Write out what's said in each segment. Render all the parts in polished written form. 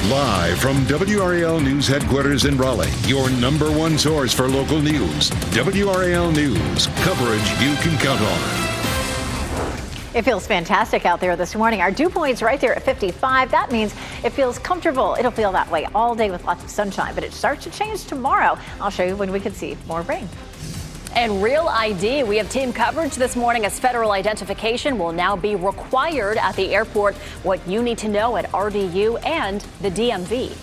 Live from WRAL News Headquarters in Raleigh, your number one source for local news. WRAL News, coverage you can count on. It feels fantastic out there this morning. Our dew point's right there at 55. That means it feels comfortable. It'll feel that way all day with lots of sunshine, but it starts to change tomorrow. I'll show you when we can see more rain. And Real ID, we have team coverage this morning as federal identification will now be required at the airport. What you need to know at RDU and the DMV.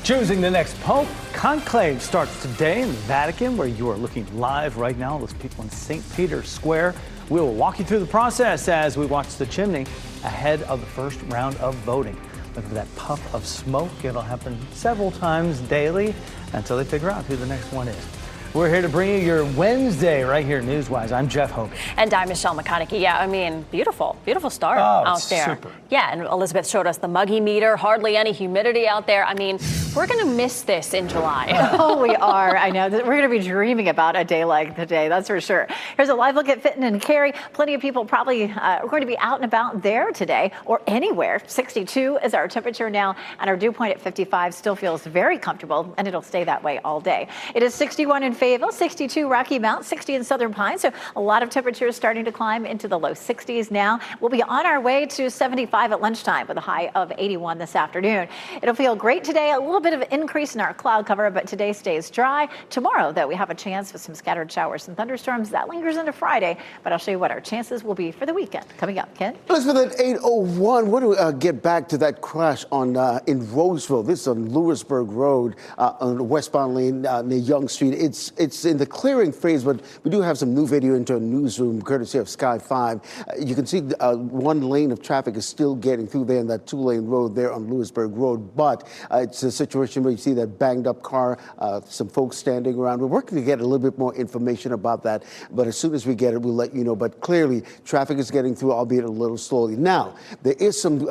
Choosing the next Pope, conclave starts today in the Vatican, where you are looking live right now. Those people in St. Peter's Square. We will walk you through the process as we watch the chimney ahead of the first round of voting. Look for that puff of smoke. It'll happen several times daily until they figure out who the next one is. We're here to bring you your Wednesday right here, Newswise. I'm Jeff Hogan. And I'm Michelle McConaughey. Yeah, I mean, beautiful start out there. Super. Yeah, and Elizabeth showed us the muggy meter, hardly any humidity out there. I mean, we're going to miss this in July. Oh, we are. I know. We're going to be dreaming about a day like today, that's for sure. Here's a live look at Fitton and Cary. Plenty of people probably are going to be out and about there today or anywhere. 62 is our temperature now, and our dew point at 55 still feels very comfortable, and it'll stay that way all day. It is 61 in Fayetteville, 62 Rocky Mount, 60 in Southern Pines. So a lot of temperatures starting to climb into the low 60s now. We'll be on our way to 75 at lunchtime with a high of 81 this afternoon. It'll feel great today. A little bit of an increase in our cloud cover, but today stays dry. Tomorrow, though, we have a chance for some scattered showers and thunderstorms. That lingers into Friday, but I'll show you what our chances will be for the weekend. Coming up, Ken. Elizabeth, at 8:01, what do we get back to that crash on in Roseville? This is on Lewisburg Road on the westbound lane near Young Street. It's in the clearing phase, but we do have some new video into a newsroom courtesy of Sky 5. You can see one lane of traffic is still getting through there in that two-lane road there on Lewisburg Road, but it's a situation where you see that banged up car, some folks standing around. We're working to get a little bit more information about that, but as soon as we get it, we'll let you know. But clearly, traffic is getting through, albeit a little slowly. Now, there is some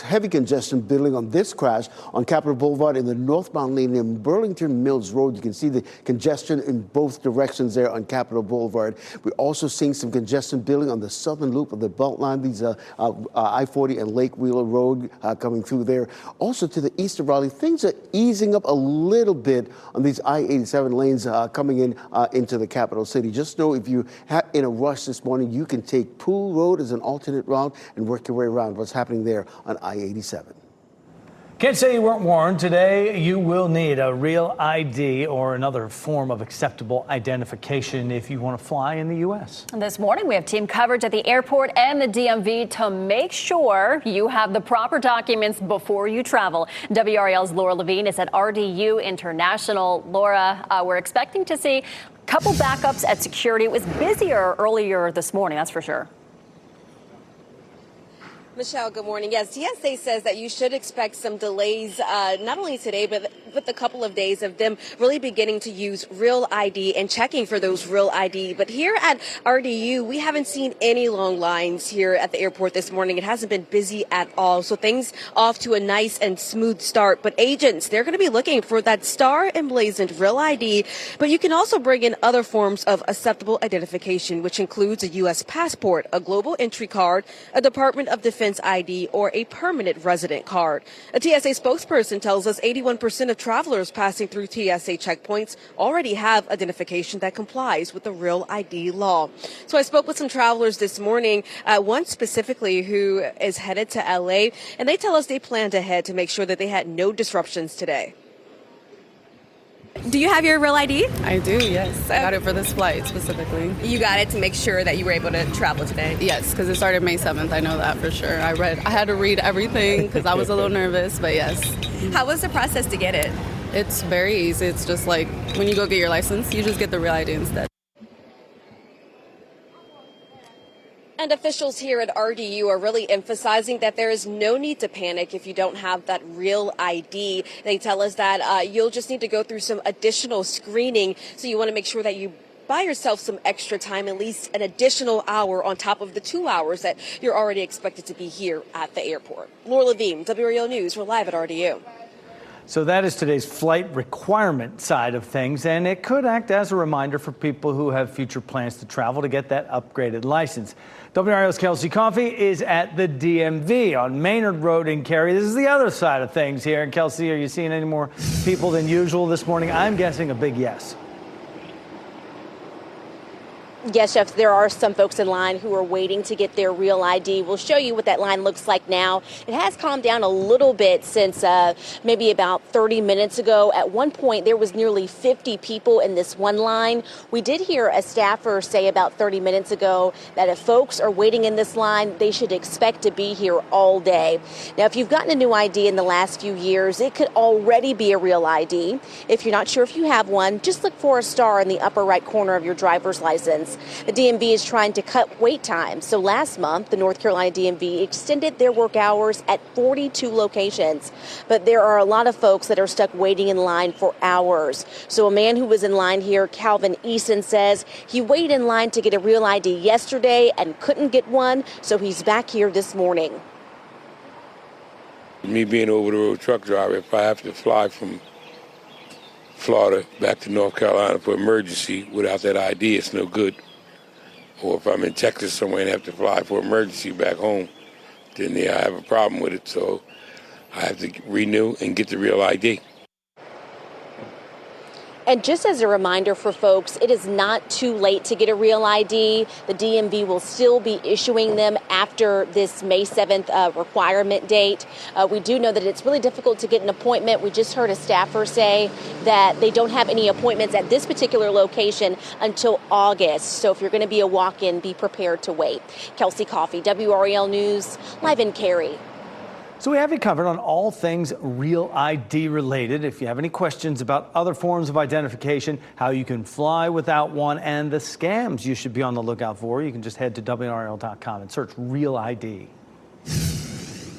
heavy congestion building on this crash on Capitol Boulevard in the northbound lane near Burlington Mills Road. You can see the congestion in both directions there on Capitol Boulevard. We're also seeing some congestion building on the southern loop of the Beltline. These are I-40 and Lake Wheeler Road coming through there. Also to the east of Raleigh, things are easing up a little bit on these I-87 lanes coming in into the capital city. Just know if you're in a rush this morning, you can take Pool Road as an alternate route and work your way around what's happening there on I-87. Can't say you weren't warned. Today, you will need a real ID or another form of acceptable identification if you want to fly in the U.S. And this morning, we have team coverage at the airport and the DMV to make sure you have the proper documents before you travel. WRAL's Laura Levine is at RDU International. Laura, we're expecting to see a couple backups at security. It was busier earlier this morning, that's for sure. Michelle, good morning. Yes, TSA says that you should expect some delays, not only today, but with a couple of days of them really beginning to use Real ID and checking for those Real ID. But here at RDU, we haven't seen any long lines here at the airport this morning. It hasn't been busy at all. So things off to a nice and smooth start. But agents, they're going to be looking for that star emblazoned Real ID. But you can also bring in other forms of acceptable identification, which includes a U.S. passport, a global entry card, a Department of Defense ID, or a permanent resident card. A TSA spokesperson tells us 81% of travelers passing through TSA checkpoints already have identification that complies with the Real ID law. So I spoke with some travelers this morning, one specifically who is headed to LA, and they tell us they planned ahead to make sure that they had no disruptions today. Do you have your Real ID? I do, yes. I got it for this flight specifically. You got it to make sure that you were able to travel today? Yes, because it started May 7th. I know that for sure. I had to read everything because I was a little nervous, but yes. How was the process to get it? It's very easy. It's just like when you go get your license, you just get the Real ID instead. And officials here at RDU are really emphasizing that there is no need to panic if you don't have that Real ID. They tell us that you'll just need to go through some additional screening. So you want to make sure that you buy yourself some extra time, at least an additional hour on top of the 2 hours that you're already expected to be here at the airport. Laura Levine, WRAL News. We're live at RDU. So that is today's flight requirement side of things, and it could act as a reminder for people who have future plans to travel to get that upgraded license. WRAL's Kelsey Coffey is at the DMV on Maynard Road in Cary. This is the other side of things here. And Kelsey, are you seeing any more people than usual this morning? I'm guessing a big yes. Yes, Jeff, there are some folks in line who are waiting to get their real ID. We'll show you what that line looks like now. It has calmed down a little bit since maybe about 30 minutes ago. At one point, there was nearly 50 people in this one line. We did hear a staffer say about 30 minutes ago that if folks are waiting in this line, they should expect to be here all day. Now, if you've gotten a new ID in the last few years, it could already be a real ID. If you're not sure if you have one, just look for a star in the upper right corner of your driver's license. The DMV is trying to cut wait times. So last month, the North Carolina DMV extended their work hours at 42 locations. But there are a lot of folks that are stuck waiting in line for hours. So a man who was in line here, Calvin Eason, says he waited in line to get a real ID yesterday and couldn't get one. So he's back here this morning. Me being an over-the-road truck driver, if I have to fly from Florida back to North Carolina for emergency without that ID, it's no good. Or if I'm in Texas somewhere and have to fly for emergency back home, then I have a problem with it. So I have to renew and get the real ID. And just as a reminder for folks, it is not too late to get a real ID. The DMV will still be issuing them after this May 7th requirement date. We do know that it's really difficult to get an appointment. We just heard a staffer say that they don't have any appointments at this particular location until August. So if you're going to be a walk-in, be prepared to wait. Kelsey Coffey, WRAL News, live in Cary. So we have you covered on all things Real ID related. If you have any questions about other forms of identification, how you can fly without one, and the scams you should be on the lookout for, you can just head to WRAL.com and search Real ID.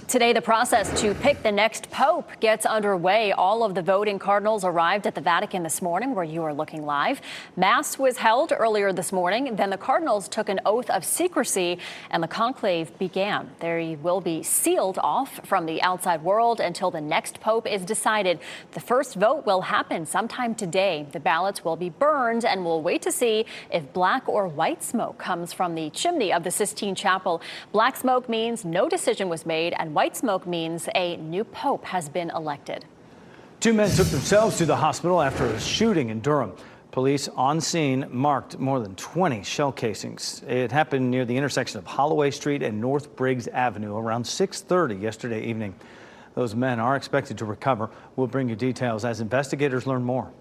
Today, the process to pick the next pope gets underway. All of the voting cardinals arrived at the Vatican this morning, where you are looking live. Mass was held earlier this morning. Then the cardinals took an oath of secrecy, and the conclave began. They will be sealed off from the outside world until the next pope is decided. The first vote will happen sometime today. The ballots will be burned, and we'll wait to see if black or white smoke comes from the chimney of the Sistine Chapel. Black smoke means no decision was made, and white smoke means a new pope has been elected. Two men took themselves to the hospital after a shooting in Durham. Police on scene marked more than 20 shell casings. It happened near the intersection of Holloway Street and North Briggs Avenue around 6:30 yesterday evening. Those men are expected to recover. We'll bring you details as investigators learn more.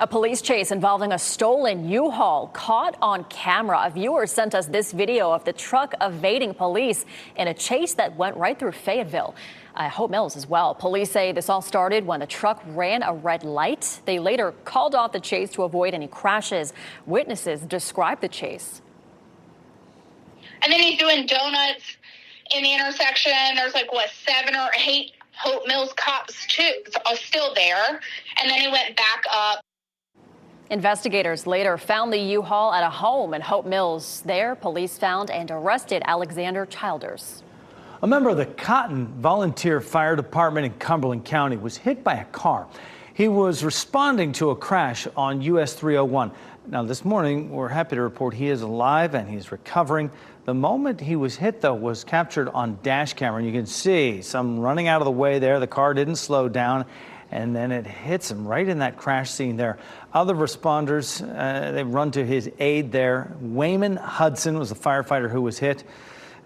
A police chase involving a stolen U-Haul caught on camera. A viewer sent us this video of the truck evading police in a chase that went right through Fayetteville. Hope Mills as well. Police say this all started when the truck ran a red light. They later called off the chase to avoid any crashes. Witnesses describe the chase. And then he's doing donuts in the intersection. There's 7 or 8 Hope Mills cops too are still there. And then he went back up. Investigators later found the U-Haul at a home in Hope Mills. There, police found and arrested Alexander Childers. A member of the Cotton Volunteer Fire Department in Cumberland County was hit by a car. He was responding to a crash on US 301. Now, this morning, we're happy to report he is alive and he's recovering. The moment he was hit, though, was captured on dash camera. And you can see some running out of the way there. The car didn't slow down. And then it hits him right in that crash scene there. Other responders, they run to his aid there. Wayman Hudson was the firefighter who was hit.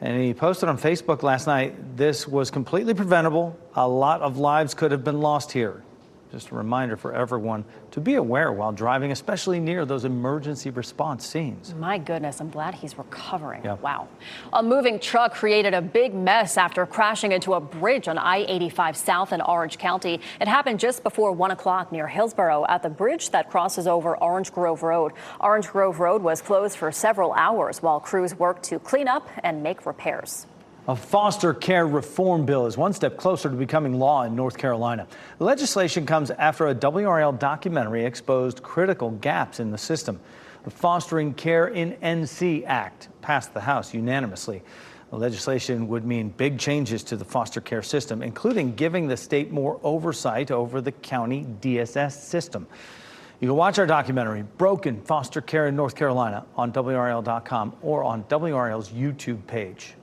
And he posted on Facebook last night, this was completely preventable. A lot of lives could have been lost here. Just a reminder for everyone to be aware while driving, especially near those emergency response scenes. My goodness, I'm glad he's recovering. Yep. Wow. A moving truck created a big mess after crashing into a bridge on I-85 South in Orange County. It happened just before 1 o'clock near Hillsborough at the bridge that crosses over Orange Grove Road. Orange Grove Road was closed for several hours while crews worked to clean up and make repairs. A foster care reform bill is one step closer to becoming law in North Carolina. The legislation comes after a WRAL documentary exposed critical gaps in the system. The Fostering Care in NC Act passed the House unanimously. The legislation would mean big changes to the foster care system, including giving the state more oversight over the county DSS system. You can watch our documentary, Broken Foster Care in North Carolina, on WRAL.com or on WRAL's YouTube page.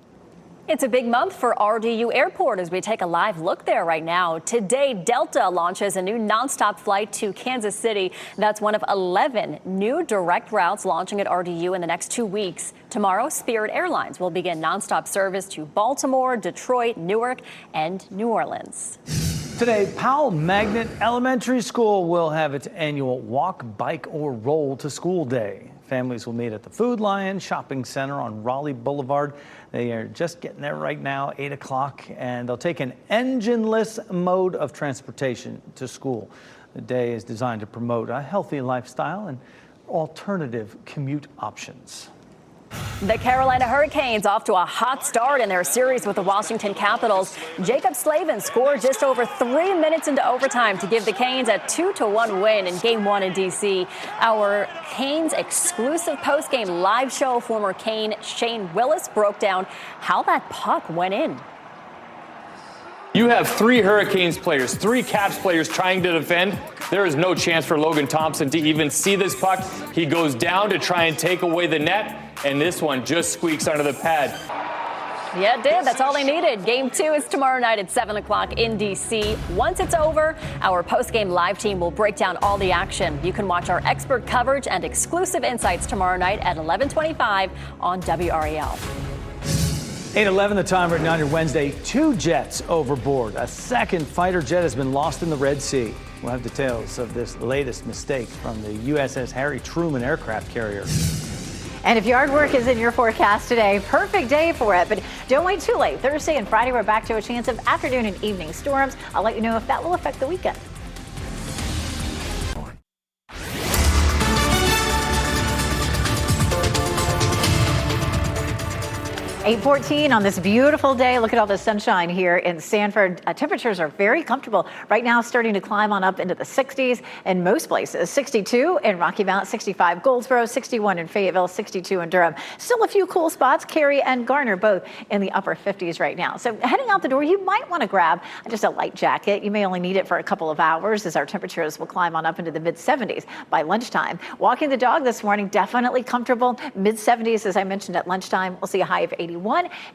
It's a big month for RDU Airport as we take a live look there right now. Today, Delta launches a new nonstop flight to Kansas City. That's one of 11 new direct routes launching at RDU in the next 2 weeks. Tomorrow, Spirit Airlines will begin nonstop service to Baltimore, Detroit, Newark, and New Orleans. Today, Powell Magnet Elementary School will have its annual Walk, Bike, or Roll to School Day. Families will meet at the Food Lion Shopping Center on Raleigh Boulevard. They are just getting there right now, 8 o'clock, and they'll take an engine-less mode of transportation to school. The day is designed to promote a healthy lifestyle and alternative commute options. The Carolina Hurricanes off to a hot start in their series with the Washington Capitals. Jacob Slavin scored just over 3 minutes into overtime to give the Canes a 2-1 win in Game 1 in D.C. Our Canes exclusive postgame live show, former Cane Shane Willis broke down how that puck went in. You have 3 Hurricanes players, 3 Caps players trying to defend. There is no chance for Logan Thompson to even see this puck. He goes down to try and take away the net, and this one just squeaks under the pad. Yeah, it did. That's all they needed. Game 2 is tomorrow night at 7 o'clock in D.C. Once it's over, our postgame live team will break down all the action. You can watch our expert coverage and exclusive insights tomorrow night at 11:25 on WRAL. 8:11 the time right now on your Wednesday. 2 jets overboard. A second fighter jet has been lost in the Red Sea. We'll have details of this latest mistake from the USS Harry Truman aircraft carrier. And if yard work is in your forecast today, perfect day for it. But don't wait too late. Thursday and Friday, we're back to a chance of afternoon and evening storms. I'll let you know if that will affect the weekend. 8:14 on this beautiful day. Look at all the sunshine here in Sanford. Temperatures are very comfortable right now, starting to climb on up into the 60s in most places. 62 in Rocky Mount, 65 Goldsboro, 61 in Fayetteville, 62 in Durham. Still a few cool spots, Cary and Garner, both in the upper 50s right now. So heading out the door, you might want to grab just a light jacket. You may only need it for a couple of hours as our temperatures will climb on up into the mid 70s by lunchtime. Walking the dog this morning, definitely comfortable. Mid 70s, as I mentioned, at lunchtime. We'll see a high of 81.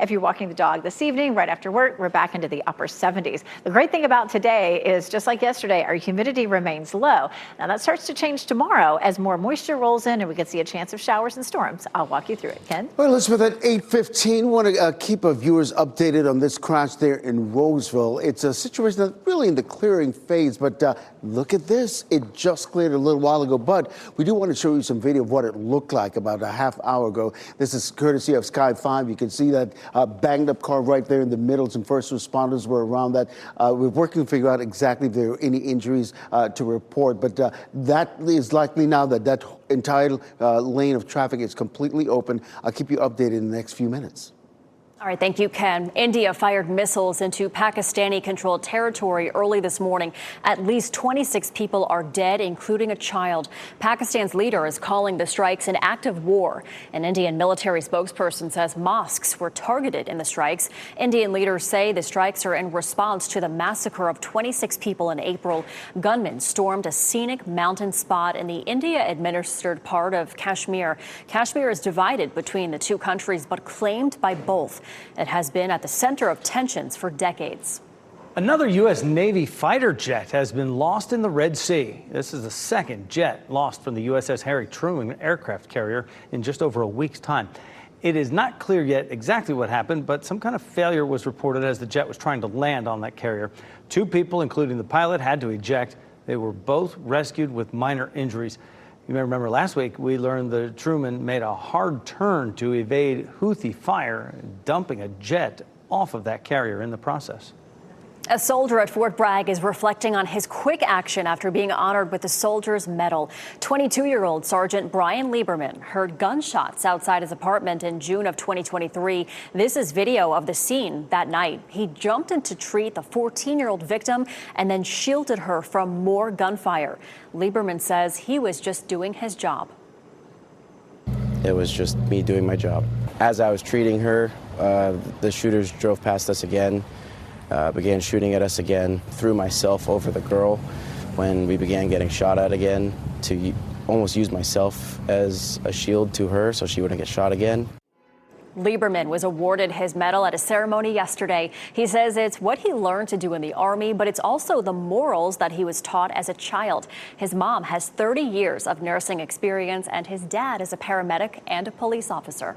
If you're walking the dog this evening, right after work, we're back into the upper 70s. The great thing about today is, just like yesterday, our humidity remains low. Now that starts to change tomorrow as more moisture rolls in and we can see a chance of showers and storms. I'll walk you through it. Ken? Well, Elizabeth, at 8:15, want to keep our viewers updated on this crash there in Roseville. It's a situation that's really in the clearing phase, but look at this. It just cleared a little while ago, but we do want to show you some video of what it looked like about a half hour ago. This is courtesy of Sky 5. You can see that banged up car right there in the middle. Some first responders were around that. We're working to figure out exactly if there are any injuries to report, but that is likely now that entire lane of traffic is completely open. I'll keep you updated in the next few minutes. All right, thank you, Ken. India fired missiles into Pakistani-controlled territory early this morning. At least 26 people are dead, including a child. Pakistan's leader is calling the strikes an act of war. An Indian military spokesperson says mosques were targeted in the strikes. Indian leaders say the strikes are in response to the massacre of 26 people in April. Gunmen stormed a scenic mountain spot in the India-administered part of Kashmir. Kashmir is divided between the two countries, but claimed by both. It has been at the center of tensions for decades. Another U.S. Navy fighter jet has been lost in the Red Sea. This is the second jet lost from the USS Harry Truman aircraft carrier in just over a week's time. It is not clear yet exactly what happened, but some kind of failure was reported as the jet was trying to land on that carrier. 2 people, including the pilot, had to eject. They were both rescued with minor injuries. You may remember last week we learned the Truman made a hard turn to evade Houthi fire, dumping a jet off of that carrier in the process. A soldier at Fort Bragg is reflecting on his quick action after being honored with the Soldier's Medal. 22-year-old Sergeant Brian Lieberman heard gunshots outside his apartment in June of 2023. This is video of the scene that night. He jumped in to treat the 14-year-old victim and then shielded her from more gunfire. Lieberman says he was just doing his job. It was just me doing my job. As I was treating her, the shooters drove past us again, began shooting at us again, threw myself over the girl when we began getting shot at again, to almost use myself as a shield to her so she wouldn't get shot again. Lieberman was awarded his medal at a ceremony yesterday. He says it's what he learned to do in the Army, but it's also the morals that he was taught as a child. His mom has 30 years of nursing experience, and his dad is a paramedic and a police officer.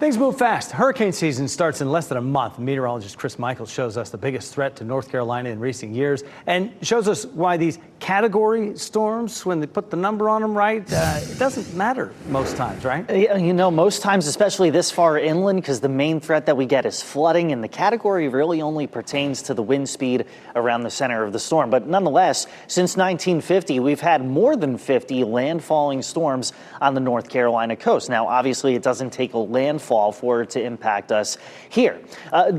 Things move fast. Hurricane season starts in less than a month. Meteorologist Chris Michaels shows us the biggest threat to North Carolina in recent years and shows us why these category storms, when they put the number on them right, it doesn't matter most times, right? You know, most times, especially this far inland, because the main threat that we get is flooding, and the category really only pertains to the wind speed around the center of the storm. But nonetheless, since 1950, we've had more than 50 landfalling storms on the North Carolina coast. Now, obviously, it doesn't take a landfall for it to impact us here.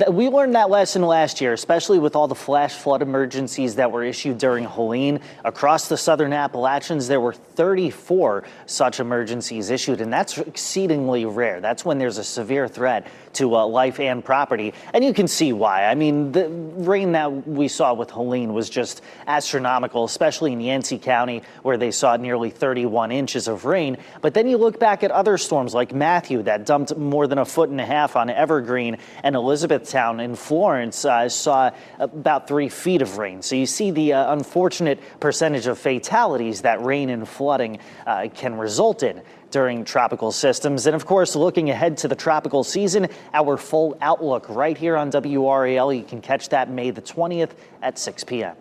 We learned that lesson last year, especially with all the flash flood emergencies that were issued during Helene. Across the southern Appalachians, there were 34 such emergencies issued, and that's exceedingly rare. That's when there's a severe threat to life and property, and you can see why. I mean, the rain that we saw with Helene was just astronomical, especially in Yancey County, where they saw nearly 31 inches of rain. But then you look back at other storms like Matthew that dumped more than 1.5 feet on Evergreen, and Elizabethtown in Florence saw about 3 feet of rain. So you see the unfortunate percentage of fatalities that rain and flooding can result in during tropical systems. And of course, looking ahead to the tropical season, our full outlook right here on WRAL. You can catch that May the 20th at 6 p.m.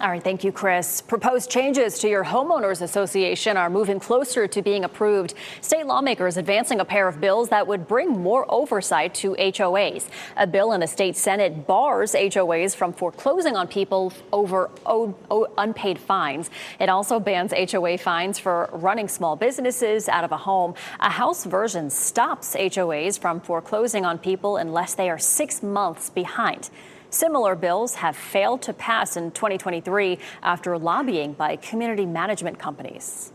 All right, thank you, Chris. Proposed changes to your homeowners association are moving closer to being approved. State lawmakers advancing a pair of bills that would bring more oversight to HOAs. A bill in the state Senate bars HOAs from foreclosing on people over unpaid fines. It also bans HOA fines for running small businesses out of a home. A House version stops HOAs from foreclosing on people unless they are 6 months behind. Similar bills have failed to pass in 2023 after lobbying by community management companies.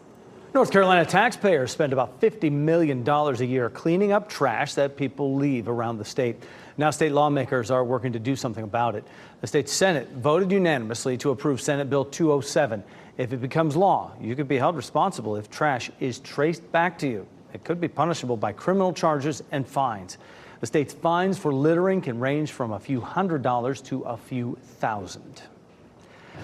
North Carolina taxpayers spend about $50 million a year cleaning up trash that people leave around the state. Now state lawmakers are working to do something about it. The state Senate voted unanimously to approve Senate Bill 207. If it becomes law, you could be held responsible if trash is traced back to you. It could be punishable by criminal charges and fines. The state's fines for littering can range from a few $100s to a few thousand.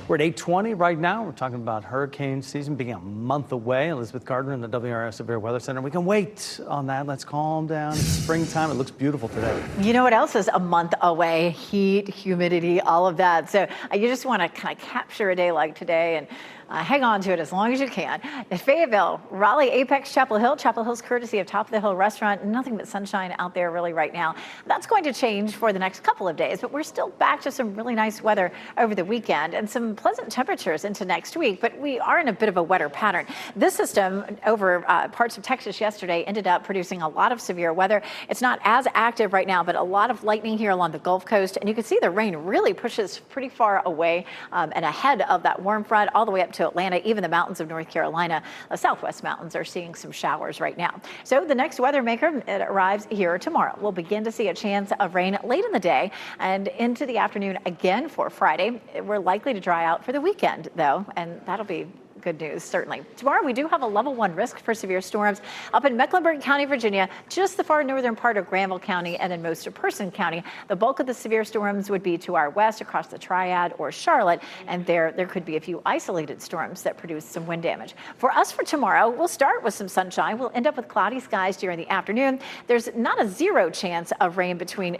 We're at 8:20 right now. We're talking about hurricane season being a month away. Elizabeth Gardner in the WRAL Severe Weather Center. We can wait on that. Let's calm down. It's springtime. It looks beautiful today. You know what else is a month away? Heat, humidity, all of that. So you just want to kind of capture a day like today and hang on to it as long as you can. Fayetteville, Raleigh, Apex, Chapel Hill. Chapel Hill's courtesy of Top of the Hill Restaurant. Nothing but sunshine out there really right now. That's going to change for the next couple of days, but we're still back to some really nice weather over the weekend and some pleasant temperatures into next week, but we are in a bit of a wetter pattern. This system over parts of Texas yesterday ended up producing a lot of severe weather. It's not as active right now, but a lot of lightning here along the Gulf Coast, and you can see the rain really pushes pretty far away and ahead of that warm front all the way up to Atlanta, even the mountains of North Carolina. The southwest mountains are seeing some showers right now. So the next weather maker, it arrives here tomorrow. We'll begin to see a chance of rain late in the day and into the afternoon again for Friday. We're likely to dry out for the weekend, though, and that'll be good news, certainly. Tomorrow, we do have a level 1 risk for severe storms up in Mecklenburg County, Virginia, just the far northern part of Granville County and in most of Person County. The bulk of the severe storms would be to our west across the Triad or Charlotte, and there could be a few isolated storms that produce some wind damage. For us for tomorrow, we'll start with some sunshine. We'll end up with cloudy skies during the afternoon. There's not a zero chance of rain between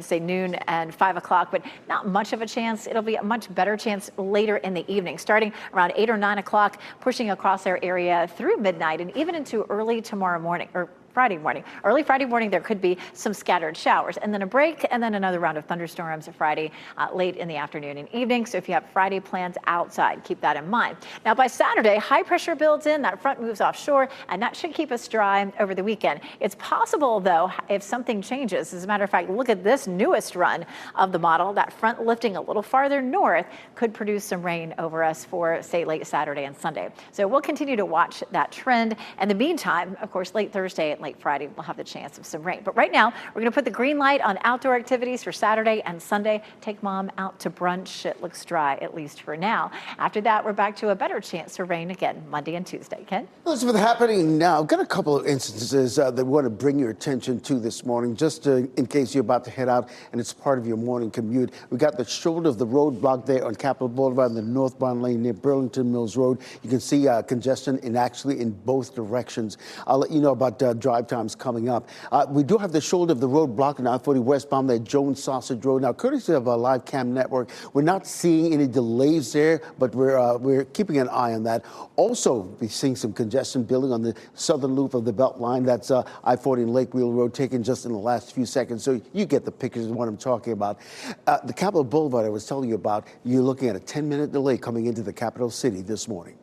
say noon and 5 o'clock, but not much of a chance. It'll be a much better chance later in the evening, starting around 8 or 9 o'clock, pushing across our area through midnight and even into early tomorrow morning or Friday morning. Early Friday morning, there could be some scattered showers and then a break and then another round of thunderstorms Friday late in the afternoon and evening. So if you have Friday plans outside, keep that in mind. Now by Saturday, high pressure builds in, that front moves offshore, and that should keep us dry over the weekend. It's possible, though, if something changes. As a matter of fact, look at this newest run of the model. That front lifting a little farther north could produce some rain over us for, say, late Saturday and Sunday. So we'll continue to watch that trend. In the meantime, of course, late Thursday, late Friday, we'll have the chance of some rain. But right now, we're going to put the green light on outdoor activities for Saturday and Sunday. Take mom out to brunch. It looks dry, at least for now. After that, we're back to a better chance for rain again Monday and Tuesday. Ken? Elizabeth, happening now. I've got a couple of instances that we want to bring your attention to this morning, just in case you're about to head out and it's part of your morning commute. We got the shoulder of the road blocked there on Capitol Boulevard in the northbound lane near Burlington Mills Road. You can see congestion in both directions. I'll let you know about drive times coming up. We do have the shoulder of the road blocked on I-40 westbound there, Jones Sausage Road. Now, courtesy of a live cam network, we're not seeing any delays there, but we're keeping an eye on that. Also, we're seeing some congestion building on the southern loop of the Beltline. That's I-40 and Lake Wheel Road, taken just in the last few seconds. So you get the pictures of what I'm talking about. The Capitol Boulevard I was telling you about, you're looking at a 10-minute delay coming into the capital city this morning.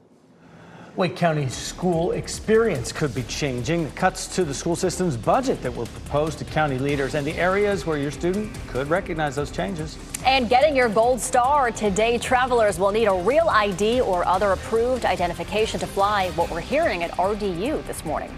Wake County's school experience could be changing. The cuts to the school system's budget that were proposed to county leaders and the areas where your student could recognize those changes. And getting your gold star today, travelers will need a real ID or other approved identification to fly. What we're hearing at RDU this morning.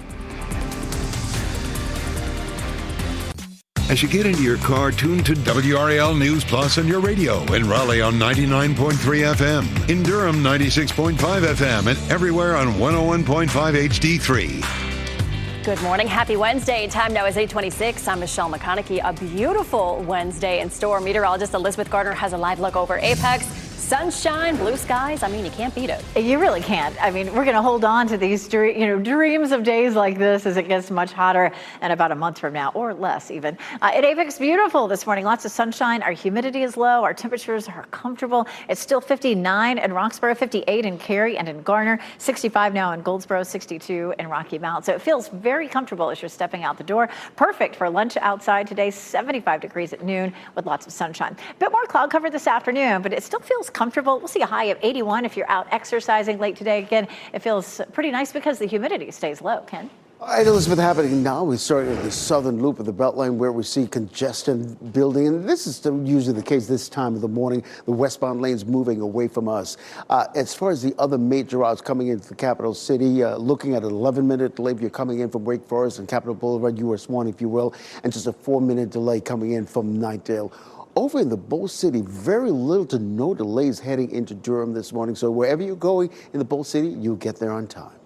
As you get into your car, tune to WRAL News Plus on your radio. In Raleigh on 99.3 FM. In Durham, 96.5 FM. And everywhere on 101.5 HD3. Good morning. Happy Wednesday. Time now is 8:26. I'm Michelle McConaughey. A beautiful Wednesday in store. Meteorologist Elizabeth Gardner has a live look over Apex. Sunshine, blue skies. I mean, you can't beat it. You really can't. I mean, we're going to hold on to these dreams of days like this as it gets much hotter in about a month from now, or less even. At Apex, beautiful this morning. Lots of sunshine. Our humidity is low. Our temperatures are comfortable. It's still 59 in Roxborough, 58 in Cary and in Garner, 65 now in Goldsboro, 62 in Rocky Mount. So it feels very comfortable as you're stepping out the door. Perfect for lunch outside today, 75 degrees at noon with lots of sunshine. Bit more cloud cover this afternoon, but it still feels comfortable. We'll see a high of 81 if you're out exercising late today. Again, it feels pretty nice because the humidity stays low. Ken? All right, Elizabeth, happening now. We started at the southern loop of the Beltline where we see congestion building. And this is usually the case this time of the morning. The westbound lane's moving away from us. As far as the other major routes coming into the capital city, looking at an 11-minute delay if you're coming in from Wake Forest and Capitol Boulevard, US 1, if you will, and just a 4-minute delay coming in from Knightdale. Over in the Bull City, very little to no delays heading into Durham this morning. So wherever you're going in the Bull City, you'll get there on time.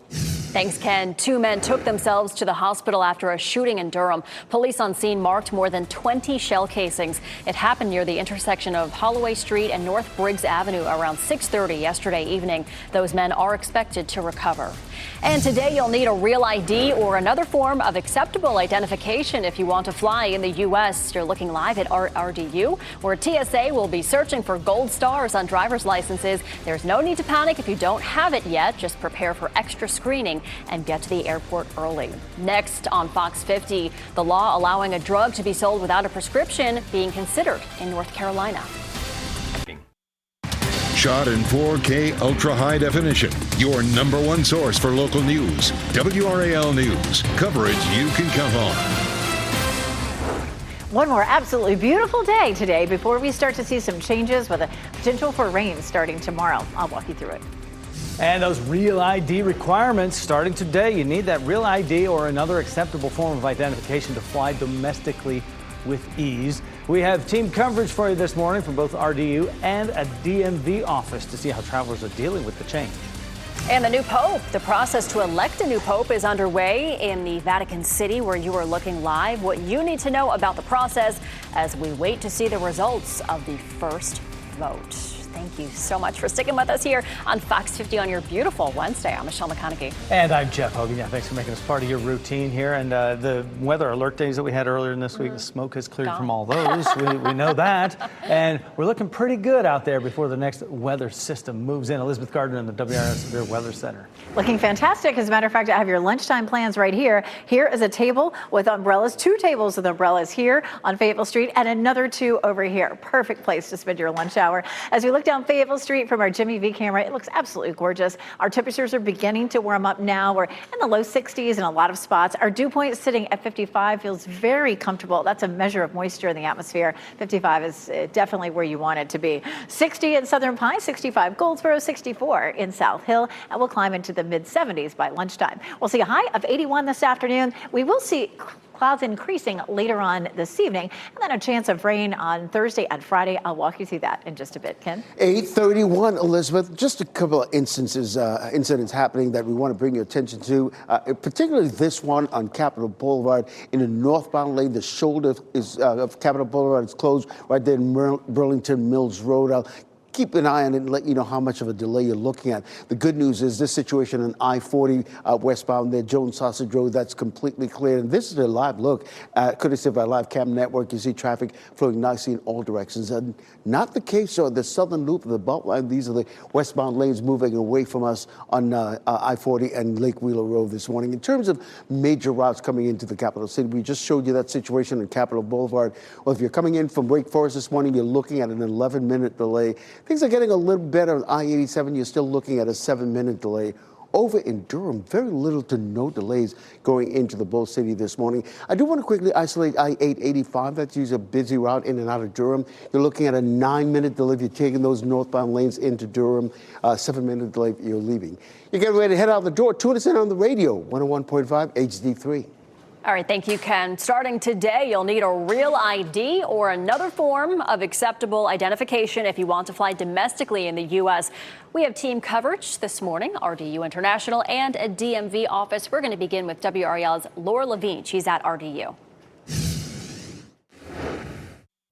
Thanks, Ken. 2 men took themselves to the hospital after a shooting in Durham. Police on scene marked more than 20 shell casings. It happened near the intersection of Holloway Street and North Briggs Avenue around 6:30 yesterday evening. Those men are expected to recover. And today you'll need a real ID or another form of acceptable identification if you want to fly in the U.S. You're looking live at RDU, where TSA will be searching for gold stars on driver's licenses. There's no need to panic if you don't have it yet. Just prepare for extra screening and get to the airport early. Next on Fox 50, the law allowing a drug to be sold without a prescription being considered in North Carolina. Shot in 4K ultra high definition. Your number one source for local news. WRAL News. Coverage you can count on. One more absolutely beautiful day today before we start to see some changes with a potential for rain starting tomorrow. I'll walk you through it. And those real ID requirements starting today. You need that real ID or another acceptable form of identification to fly domestically with ease. We have team coverage for you this morning from both RDU and a DMV office to see how travelers are dealing with the change. And the new pope. The process to elect a new pope is underway in the Vatican City, where you are looking live. What you need to know about the process as we wait to see the results of the first vote. Thank you so much for sticking with us here on Fox 50 on your beautiful Wednesday. I'm Michelle McConaughey. And I'm Jeff Hogan. Yeah, thanks for making us part of your routine here. And the weather alert days that we had earlier in this week, the smoke has cleared from all those. we know that. And we're looking pretty good out there before the next weather system moves in. Elizabeth Gardner in the WRAL Severe Weather Center. Looking fantastic. As a matter of fact, I have your lunchtime plans right here. Here is a table with umbrellas, 2 tables with umbrellas here on Fayetteville Street and another 2 over here. Perfect place to spend your lunch hour. As we look look down Fayetteville Street from our Jimmy V camera. It looks absolutely gorgeous. Our temperatures are beginning to warm up now. We're in the low 60s in a lot of spots. Our dew point sitting at 55 feels very comfortable. That's a measure of moisture in the atmosphere. 55 is definitely where you want it to be. 60 in Southern Pine, 65 Goldsboro, 64 in South Hill, and we'll climb into the mid-70s by lunchtime. We'll see a high of 81 this afternoon. We will see clouds increasing later on this evening, and then a chance of rain on Thursday and Friday. I'll walk you through that in just a bit. Ken? 8:31, Elizabeth. Just a couple of incidents happening that we want to bring your attention to, particularly this one on Capitol Boulevard in the northbound lane. The shoulder of Capitol Boulevard is closed right there in Burlington Mills Road. I'll keep an eye on it and let you know how much of a delay you're looking at. The good news is this situation on I-40 westbound there, Jones Sausage Road, that's completely clear. And this is a live look, courtesy of our live cam network. You see traffic flowing nicely in all directions. And not the case on the southern loop of the Beltline. These are the westbound lanes moving away from us on I-40 and Lake Wheeler Road this morning. In terms of major routes coming into the capital city, we just showed you that situation on Capitol Boulevard. Well, if you're coming in from Wake Forest this morning, you're looking at an 11-minute delay. Things are getting a little better on I-87. You're still looking at a 7-minute delay. Over in Durham, very little to no delays going into the Bull City this morning. I do want to quickly isolate I-885. That's usually a busy route in and out of Durham. You're looking at a 9-minute delay if you're taking those northbound lanes into Durham. 7-minute delay if you're leaving. You're getting ready to head out the door. Tune us in on the radio, 101.5 HD3. All right, thank you, Ken. Starting today, you'll need a real ID or another form of acceptable identification if you want to fly domestically in the U.S. We have team coverage this morning, RDU International and a DMV office. We're going to begin with WRAL's Laura Levine. She's at RDU.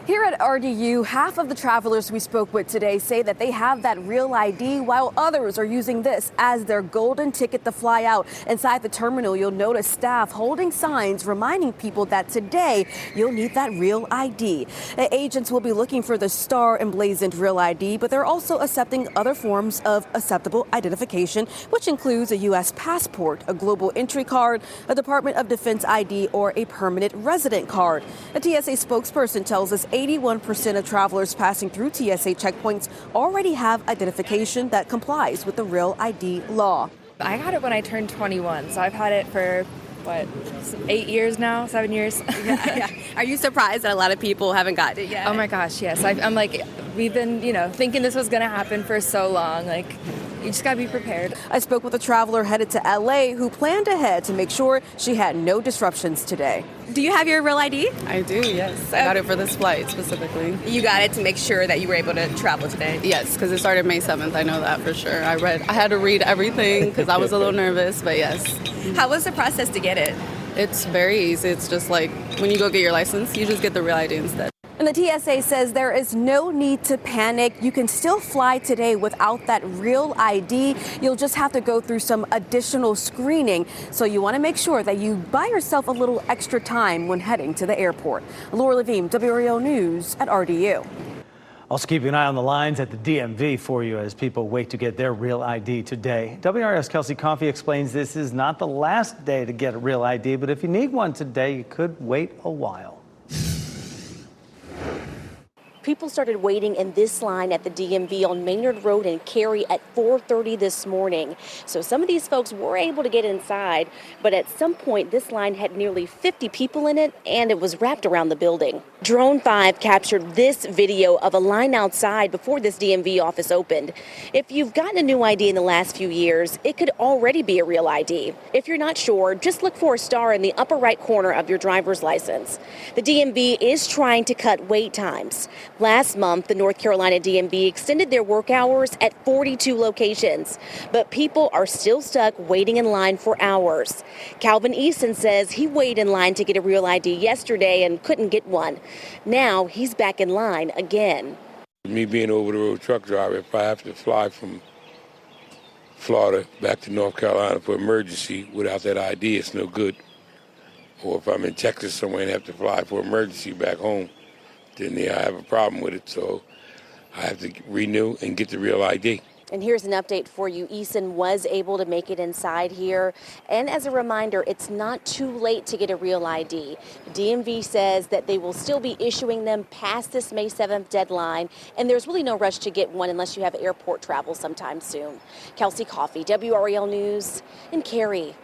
Here at RDU, half of the travelers we spoke with today say that they have that real ID, while others are using this as their golden ticket to fly out. Inside the terminal, you'll notice staff holding signs reminding people that today you'll need that real ID. The agents will be looking for the star emblazoned real ID, but they're also accepting other forms of acceptable identification, which includes a U.S. passport, a global entry card, a Department of Defense ID, or a permanent resident card. A TSA spokesperson tells us 81% of travelers passing through TSA checkpoints already have identification that complies with the Real ID law. I got it when I turned 21, so I've had it for, 8 years now, 7 years. Yeah. Are you surprised that a lot of people haven't gotten it yet? Oh my gosh, yes. I'm like, we've been, thinking this was going to happen for so long. Like, you just got to be prepared. I spoke with a traveler headed to LA who planned ahead to make sure she had no disruptions today. Do you have your Real ID? I do, yes. I got it for this flight specifically. You got it to make sure that you were able to travel today? Yes, because it started May 7th. I know that for sure. I had to read everything because I was a little nervous, but yes. How was the process to get it? It's very easy. It's just like when you go get your license, you just get the Real ID instead. And the TSA says there is no need to panic. You can still fly today without that real ID. You'll just have to go through some additional screening. So you want to make sure that you buy yourself a little extra time when heading to the airport. Laura Levine, WRAL News at RDU. Also keeping an eye on the lines at the DMV for you as people wait to get their real ID today. WRAL's Kelsey Coffey explains this is not the last day to get a real ID, but if you need one today, you could wait a while. People started waiting in this line at the DMV on Maynard Road in Cary at 4:30 this morning. So some of these folks were able to get inside, but at some point this line had nearly 50 people in it and it was wrapped around the building. Drone 5 captured this video of a line outside before this DMV office opened. If you've gotten a new ID in the last few years, it could already be a real ID. If you're not sure, just look for a star in the upper right corner of your driver's license. The DMV is trying to cut wait times. Last month, the North Carolina DMV extended their work hours at 42 locations, but people are still stuck waiting in line for hours. Calvin Easton says he waited in line to get a real ID yesterday and couldn't get one. Now he's back in line again. Me being an over-the-road truck driver, if I have to fly from Florida back to North Carolina for emergency without that ID, it's no good. Or if I'm in Texas somewhere and have to fly for emergency back home, then I have a problem with it. So I have to renew and get the real ID. And here's an update for you. Eason was able to make it inside here. And as a reminder, it's not too late to get a real ID. DMV says that they will still be issuing them past this May 7th deadline. And there's really no rush to get one unless you have airport travel sometime soon. Kelsey Coffey, WRAL News in Cary.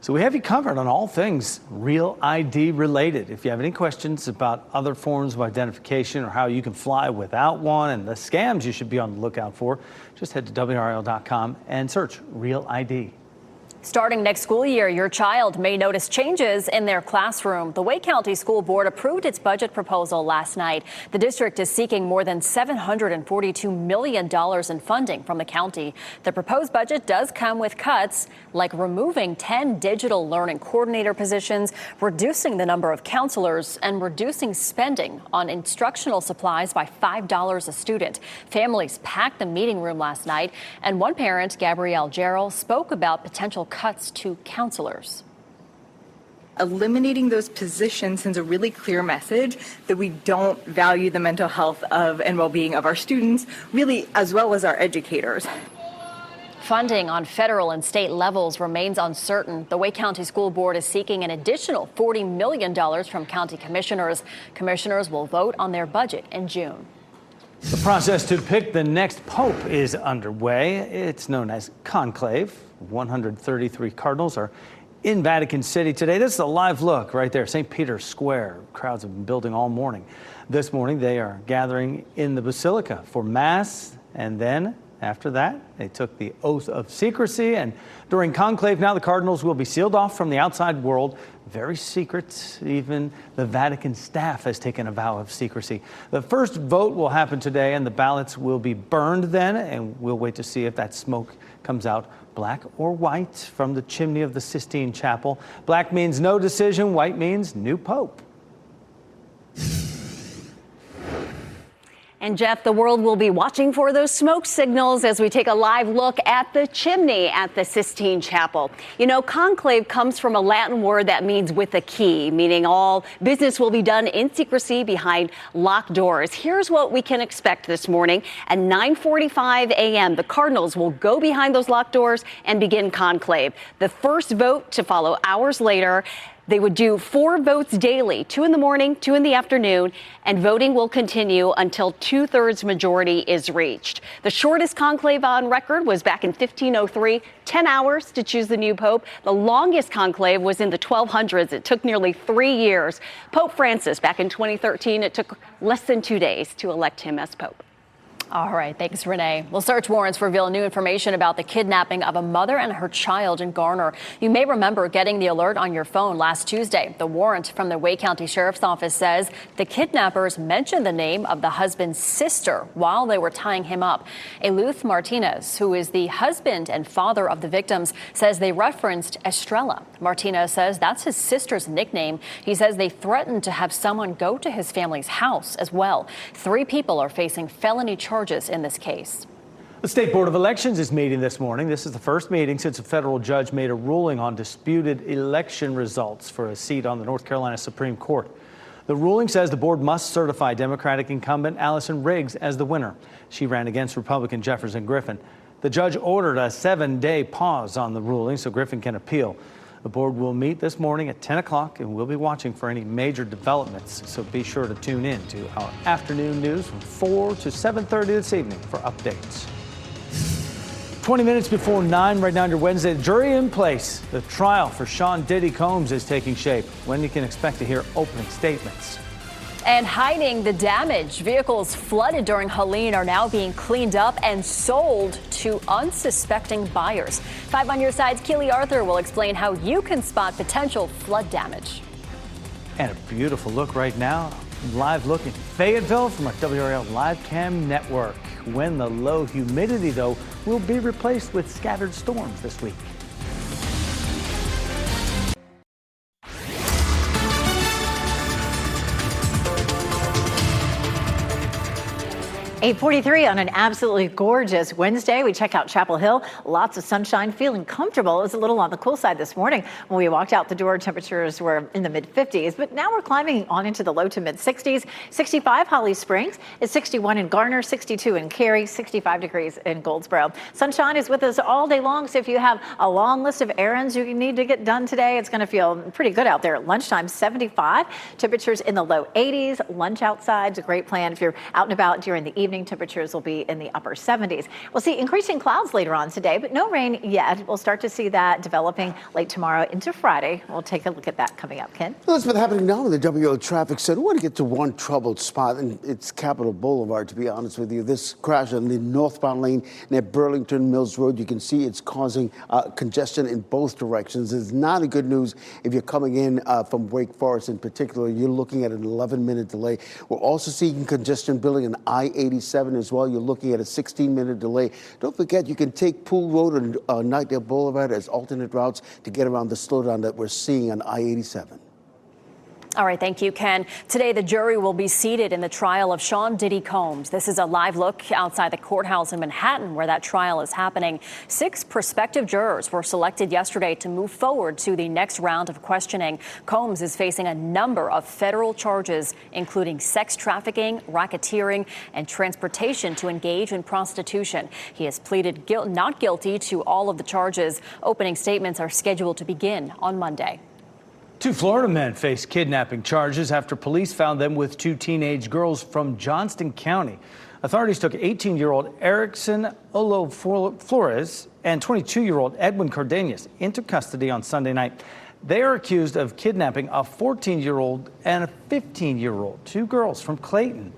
So we have you covered on all things Real ID related. If you have any questions about other forms of identification or how you can fly without one and the scams you should be on the lookout for, just head to WRAL.com and search Real ID. Starting next school year, your child may notice changes in their classroom. The Wake County School Board approved its budget proposal last night. The district is seeking more than $742 million in funding from the county. The proposed budget does come with cuts like removing 10 digital learning coordinator positions, reducing the number of counselors, and reducing spending on instructional supplies by $5 a student. Families packed the meeting room last night, and one parent, Gabrielle Gerald, spoke about potential cuts to counselors. Eliminating those positions sends a really clear message that we don't value the mental health of and well-being of our students, really, as well as our educators. Funding on federal and state levels remains uncertain. The Wake County School Board is seeking an additional $40 million from county commissioners. Commissioners will vote on their budget in June. The process to pick the next pope is underway. It's known as conclave. 133 cardinals are in Vatican City today. This is a live look right there, St. Peter's Square. Crowds have been building all morning. This morning they are gathering in the Basilica for Mass, and then after that they took the oath of secrecy. And during conclave now, the cardinals will be sealed off from the outside world. Very secret. Even the Vatican staff has taken a vow of secrecy. The first vote will happen today, and the ballots will be burned then, and we'll wait to see if that smoke comes out black or white from the chimney of the Sistine Chapel. Black means no decision, white means new pope. And Jeff, the world will be watching for those smoke signals as we take a live look at the chimney at the Sistine Chapel. You know, conclave comes from a Latin word that means with a key, meaning all business will be done in secrecy behind locked doors. Here's what we can expect this morning. At 9:45 a.m., the cardinals will go behind those locked doors and begin conclave. The first vote to follow hours later. They would do 4 votes daily, 2 in the morning, 2 in the afternoon, and voting will continue until 2/3 majority is reached. The shortest conclave on record was back in 1503, 10 hours to choose the new pope. The longest conclave was in the 1200s. It took nearly 3 years. Pope Francis, back in 2013, it took less than 2 days to elect him as pope. All right. Thanks, Renee. Well, search warrants reveal new information about the kidnapping of a mother and her child in Garner. You may remember getting the alert on your phone last Tuesday. The warrant from the Wake County Sheriff's Office says the kidnappers mentioned the name of the husband's sister while they were tying him up. Eluth Martinez, who is the husband and father of the victims, says they referenced Estrella. Martinez says that's his sister's nickname. He says they threatened to have someone go to his family's house as well. 3 people are facing felony charges in this case. The State Board of Elections is meeting this morning. This is the first meeting since a federal judge made a ruling on disputed election results for a seat on the North Carolina Supreme Court. The ruling says the board must certify Democratic incumbent Allison Riggs as the winner. She ran against Republican Jefferson Griffin. The judge ordered a 7-day pause on the ruling so Griffin can appeal. The board will meet this morning at 10 o'clock, and we'll be watching for any major developments. So be sure to tune in to our afternoon news from 4 to 7:30 this evening for updates. 20 minutes before 9 right now on your Wednesday, jury in place. The trial for Sean Diddy Combs is taking shape. When you can expect to hear opening statements. And hiding the damage, vehicles flooded during Helene are now being cleaned up and sold to unsuspecting buyers. 5 on your side's Keely Arthur will explain how you can spot potential flood damage. And a beautiful look right now. Live look in Fayetteville from our WRAL Live Cam network. When the low humidity, though, will be replaced with scattered storms this week. 8:43 on an absolutely gorgeous Wednesday. We check out Chapel Hill. Lots of sunshine, feeling comfortable. It was a little on the cool side this morning. When we walked out the door, temperatures were in the mid-50s, but now we're climbing on into the low to mid-60s. 65 Holly Springs is 61 in Garner, 62 in Cary, 65 degrees in Goldsboro. Sunshine is with us all day long, so if you have a long list of errands you need to get done today, it's going to feel pretty good out there. Lunchtime, 75. Temperatures in the low 80s. Lunch outside is a great plan. If you're out and about during the evening, temperatures will be in the upper 70s. We'll see increasing clouds later on today, but no rain yet. We'll start to see that developing late tomorrow into Friday. We'll take a look at that coming up, Ken. Well, that's what's happening now in the WRAL traffic center. We want to get to one troubled spot, and it's Capitol Boulevard, to be honest with you. This crash on the northbound lane near Burlington Mills Road, you can see it's causing congestion in both directions. It's not a good news if you're coming in from Wake Forest in particular. You're looking at an 11-minute delay. We're also seeing congestion building on I-87 as well. You're looking at a 16-minute delay. Don't forget, you can take Pool Road and Knightdale Boulevard as alternate routes to get around the slowdown that we're seeing on I-87. All right, thank you, Ken. Today, the jury will be seated in the trial of Sean Diddy Combs. This is a live look outside the courthouse in Manhattan where that trial is happening. 6 prospective jurors were selected yesterday to move forward to the next round of questioning. Combs is facing a number of federal charges, including sex trafficking, racketeering, and transportation to engage in prostitution. He has pleaded not guilty to all of the charges. Opening statements are scheduled to begin on Monday. 2 Florida men face kidnapping charges after police found them with 2 teenage girls from Johnston County. Authorities took 18-year-old Erickson Olo Flores and 22-year-old Edwin Cardenas into custody on Sunday night. They are accused of kidnapping a 14-year-old and a 15-year-old, 2 girls from Clayton.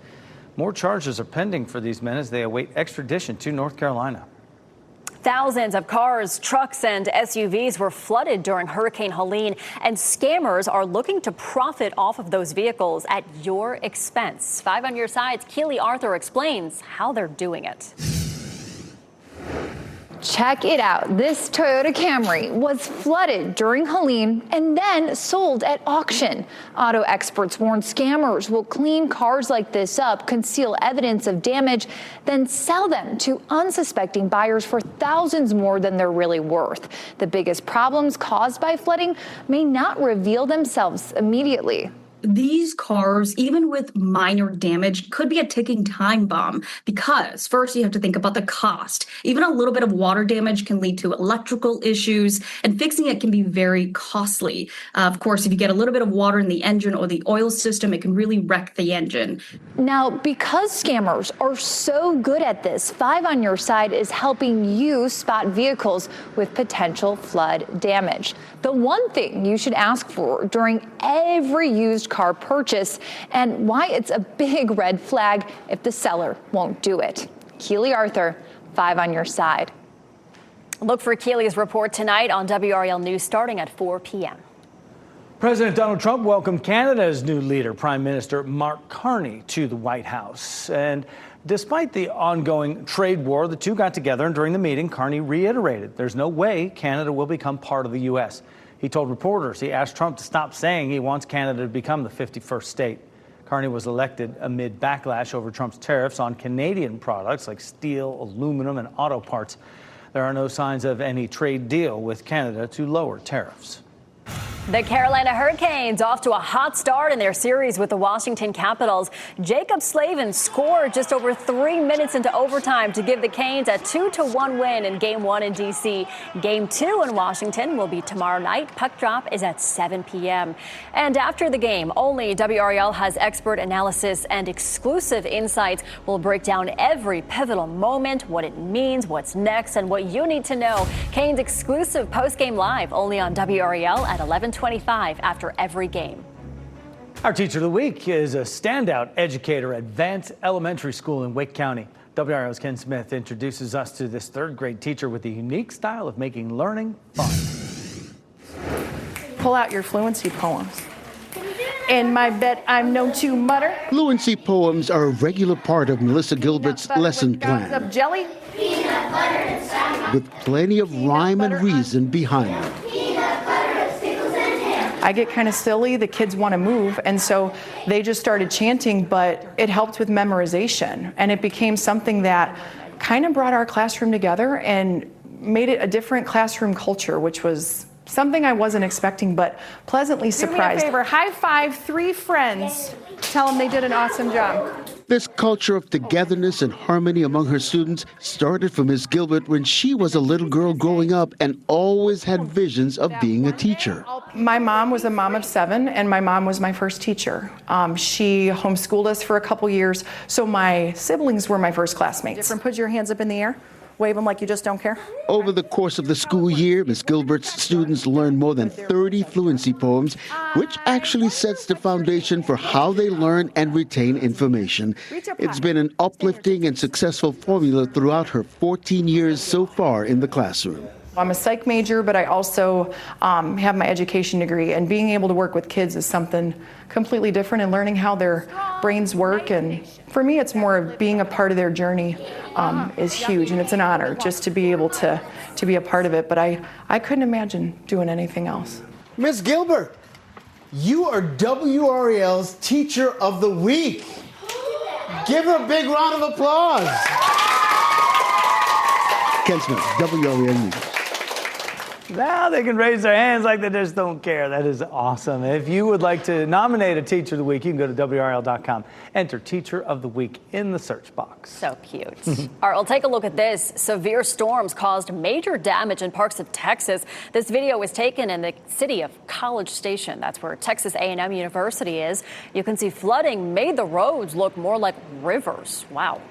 More charges are pending for these men as they await extradition to North Carolina. Thousands of cars, trucks, and SUVs were flooded during Hurricane Helene, and scammers are looking to profit off of those vehicles at your expense. 5 on your side's Keely Arthur explains how they're doing it. Check it out. This Toyota Camry was flooded during Helene and then sold at auction. Auto experts warn scammers will clean cars like this up, conceal evidence of damage, then sell them to unsuspecting buyers for thousands more than they're really worth. The biggest problems caused by flooding may not reveal themselves immediately. These cars, even with minor damage, could be a ticking time bomb because first you have to think about the cost. Even a little bit of water damage can lead to electrical issues, and fixing it can be very costly. Of course, if you get a little bit of water in the engine or the oil system, it can really wreck the engine. Now, because scammers are so good at this, 5 on Your Side is helping you spot vehicles with potential flood damage. The one thing you should ask for during every used car purchase, and why it's a big red flag if the seller won't do it. Keely Arthur, 5 on Your Side. Look for Keely's report tonight on WRAL News starting at 4 p.m. President Donald Trump welcomed Canada's new leader, Prime Minister Mark Carney, to the White House. And despite the ongoing trade war, the two got together, and during the meeting, Carney reiterated there's no way Canada will become part of the U.S. He told reporters he asked Trump to stop saying he wants Canada to become the 51st state. Carney was elected amid backlash over Trump's tariffs on Canadian products like steel, aluminum, and auto parts. There are no signs of any trade deal with Canada to lower tariffs. The Carolina Hurricanes off to a hot start in their series with the Washington Capitals. Jacob Slavin scored just over 3 minutes into overtime to give the Canes a 2-1 win in Game 1 in D.C. Game 2 in Washington will be tomorrow night. Puck drop is at 7 p.m. And after the game, only WRAL has expert analysis and exclusive insights. We'll break down every pivotal moment, what it means, what's next, and what you need to know. Canes exclusive postgame live only on WRAL at 11:25 after every game. Our teacher of the week is a standout educator at Vance Elementary School in Wake County. WRAL's Ken Smith introduces us to this 3rd grade teacher with a unique style of making learning fun. Pull out your fluency poems. In my bed, I'm known to mutter. Fluency poems are a regular part of Melissa Gilbert's lesson plan, Of jelly. Peanut butter and salmon. with plenty of rhyme and reason behind them. Peanut butter and pickles and ham. I get kind of silly. The kids want to move. And so they just started chanting, but it helped with memorization. And it became something that kind of brought our classroom together and made it a different classroom culture, which was something I wasn't expecting, but pleasantly surprised. Do me a favor, high five 3 friends. Tell them they did an awesome job. This culture of togetherness and harmony among her students started for Miss Gilbert when she was a little girl growing up and always had visions of being a teacher. My mom was a mom of 7, and my mom was my first teacher. She homeschooled us for a couple years, so my siblings were my first classmates. Put your hands up in the air. Wave them like you just don't care. Over the course of the school year, Miss Gilbert's students learned more than 30 fluency poems, which actually sets the foundation for how they learn and retain information. It's been an uplifting and successful formula throughout her 14 years so far in the classroom. I'm a psych major, but I also have my education degree, and being able to work with kids is something completely different, and learning how their brains work. And for me, it's more of being a part of their journey is huge, and it's an honor just to be able to be a part of it. But I couldn't imagine doing anything else. Miss Gilbert, you are WRAL's Teacher of the Week. Give her a big round of applause. Ken Smith, WRAL News. Now they can raise their hands like they just don't care. That is awesome. If you would like to nominate a Teacher of the Week, you can go to WRAL.com. Enter Teacher of the Week in the search box. So cute. All right, we'll take a look at this. Severe storms caused major damage in parts of Texas. This video was taken in the city of College Station. That's where Texas A&M University is. You can see flooding made the roads look more like rivers. Wow.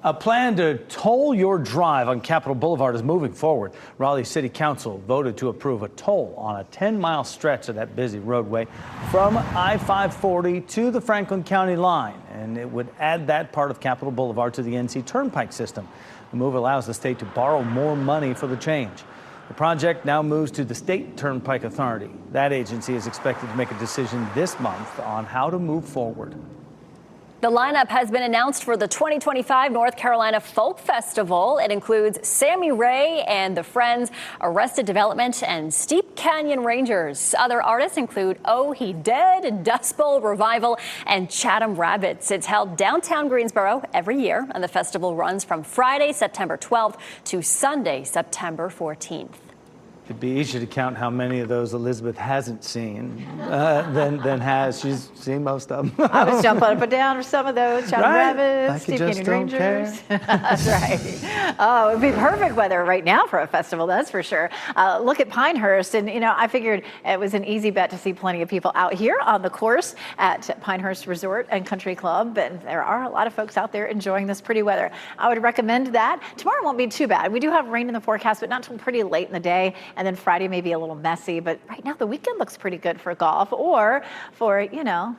A plan to toll your drive on Capitol Boulevard is moving forward. Raleigh City Council voted to approve a toll on a 10-mile stretch of that busy roadway from I-540 to the Franklin County line, and it would add that part of Capitol Boulevard to the NC Turnpike system. The move allows the state to borrow more money for the change. The project now moves to the State Turnpike Authority. That agency is expected to make a decision this month on how to move forward. The lineup has been announced for the 2025 North Carolina Folk Festival. It includes Sammy Ray and the Friends, Arrested Development, and Steep Canyon Rangers. Other artists include Oh He Dead, Dust Bowl Revival, and Chatham Rabbits. It's held downtown Greensboro every year, and the festival runs from Friday, September 12th to Sunday, September 14th. It'd be easier to count how many of those Elizabeth hasn't seen than has. She's seen most of them. I was jumping up and down for some of those. Chatham Rabbits, Steep Canyon Rangers. That's right. Oh, it'd be perfect weather right now for a festival, that's for sure. Look at Pinehurst, and I figured it was an easy bet to see plenty of people out here on the course at Pinehurst Resort and Country Club, and there are a lot of folks out there enjoying this pretty weather. I would recommend that. Tomorrow won't be too bad. We do have rain in the forecast, but not until pretty late in the day. And then Friday may be a little messy, but right now the weekend looks pretty good for golf or for,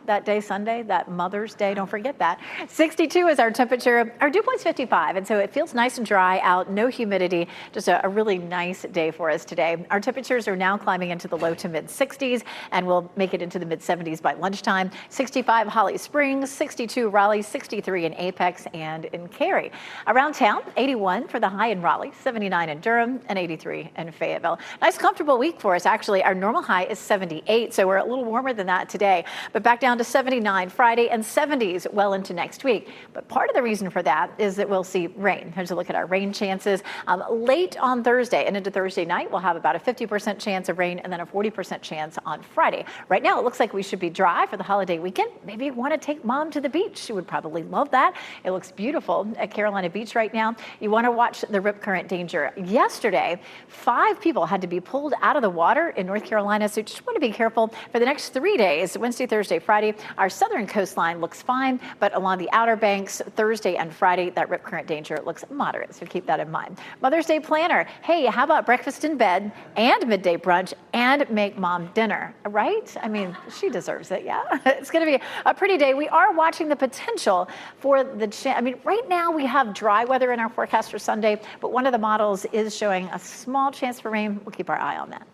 that day, Sunday, that Mother's Day. Don't forget that. 62 is our temperature. Our dew point's 55, and so it feels nice and dry out, no humidity. Just a really nice day for us today. Our temperatures are now climbing into the low to mid 60s, and we'll make it into the mid 70s by lunchtime. 65 Holly Springs, 62 Raleigh, 63 in Apex and in Cary. Around town, 81 for the high in Raleigh, 79 in Durham, and 83 in Fayetteville. Nice comfortable week for us. Actually, our normal high is 78, so we're a little warmer than that today, but back down to 79 Friday and 70s well into next week. But part of the reason for that is that we'll see rain. Here's a look at our rain chances. Late on Thursday and into Thursday night, we'll have about a 50% chance of rain and then a 40% chance on Friday. Right now, it looks like we should be dry for the holiday weekend. Maybe you want to take mom to the beach. She would probably love that. It looks beautiful at Carolina Beach right now. You want to watch the rip current danger. Yesterday, 5 people had to be pulled out of the water in North Carolina, so just want to be careful for the next 3 days, Wednesday, Thursday, Friday. Our southern coastline looks fine, but along the Outer Banks, Thursday and Friday, that rip current danger looks moderate, so keep that in mind. Mother's Day planner. Hey, how about breakfast in bed and midday brunch and make mom dinner, right? I mean, she deserves it, yeah? It's going to be a pretty day. We are watching the potential for right now we have dry weather in our forecast for Sunday, but one of the models is showing a small chance for rain. We'll keep our eye on that.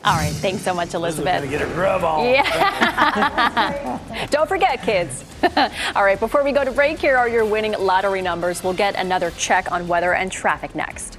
All right, thanks so much, Elizabeth. Gonna get her grub on. Yeah. Don't forget, kids. All right, before we go to break, here are your winning lottery numbers. We'll get another check on weather and traffic next.